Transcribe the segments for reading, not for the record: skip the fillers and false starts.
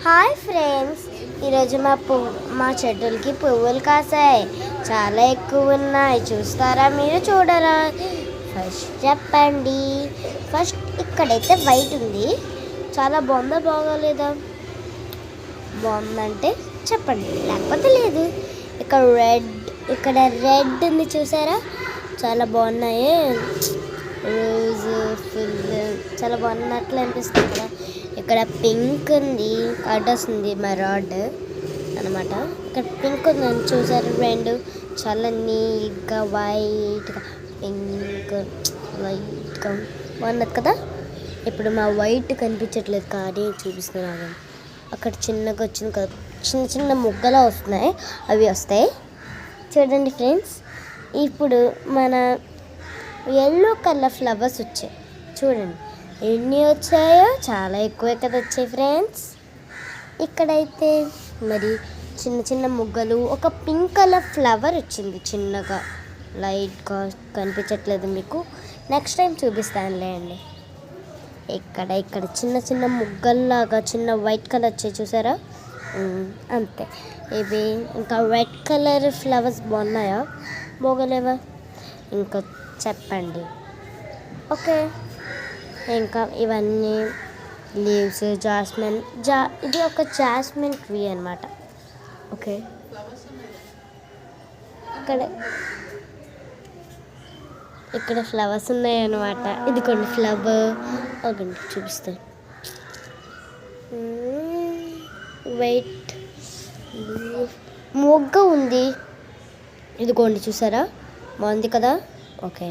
Hi friends, ఈరోజు మా చెట్టులకి పువ్వులు కాసాయి. చాలా ఎక్కువ ఉన్నాయి. చూస్తారా? మీరు చూడరా? ఫస్ట్ చెప్పండి. ఫస్ట్ ఇక్కడైతే వైట్ ఉంది. చాలా బాగుందా బాగోలేదా? బాగుందంటే చెప్పండి, లేకపోతే లేదు. ఇక్కడ రెడ్ ఉంది, చూసారా? చాలా బాగున్నాయి. రోజు ఫుల్ చాలా బాగున్నట్లు అనిపిస్తుంది కదా. ఇక్కడ పింక్ ఉంది, కార్డ్ వస్తుంది మా రాడ్ అనమాట. ఇక్కడ పింక్ ఉందని చూసారు, రెండు చాలా నీట్గా వైట్గా పింక్ వైట్గా బాగున్నది కదా. ఇప్పుడు మా వైట్ కనిపించట్లేదు కానీ చూపిస్తున్నాను. అక్కడ చిన్నగా వచ్చింది కదా, చిన్న చిన్న ముగ్గలా వస్తున్నాయి, అవి వస్తాయి చూడండి ఫ్రెండ్స్. ఇప్పుడు మన ఎల్లో కలర్ ఫ్లవర్స్ వచ్చాయి చూడండి. ఎన్ని వచ్చాయో, చాలా ఎక్కువే కదా వచ్చాయి ఫ్రెండ్స్. ఇక్కడైతే మరి చిన్న చిన్న ముగ్గలు, ఒక పింక్ కలర్ ఫ్లవర్ వచ్చింది చిన్నగా, లైట్గా కనిపించట్లేదు మీకు, నెక్స్ట్ టైం చూపిస్తానులే అండి. ఇక్కడ చిన్న చిన్న ముగ్గల్లాగా చిన్న వైట్ కలర్ వచ్చాయి, చూసారా? అంతే. ఇవి ఇంకా రెడ్ కలర్ ఫ్లవర్స్ బాగున్నాయా బాగోలేవా ఇంకా చెప్పండి. ఓకే, ఇంకా ఇవన్నీ లీవ్స్, జాస్మిన్ ఇది ఒక జాస్మిన్ ట్రీ అనమాట. ఓకే, ఇక్కడ ఫ్లవర్స్ ఉన్నాయి అన్నమాట. ఇది కొన్ని ఫ్లవర్ ఒకటి చూపిస్తాను. వైట్ మొగ్గ ఉంది, ఇదిగోండి చూసారా? బాగుంది కదా. ఓకే,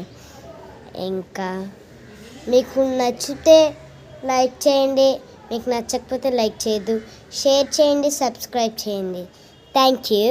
ఇంకా మీకు నచ్చితే లైక్ చేయండి, మీకు నచ్చకపోతే లైక్ చేయొద్దు. షేర్ చేయండి, సబ్స్క్రైబ్ చేయండి. Thank you.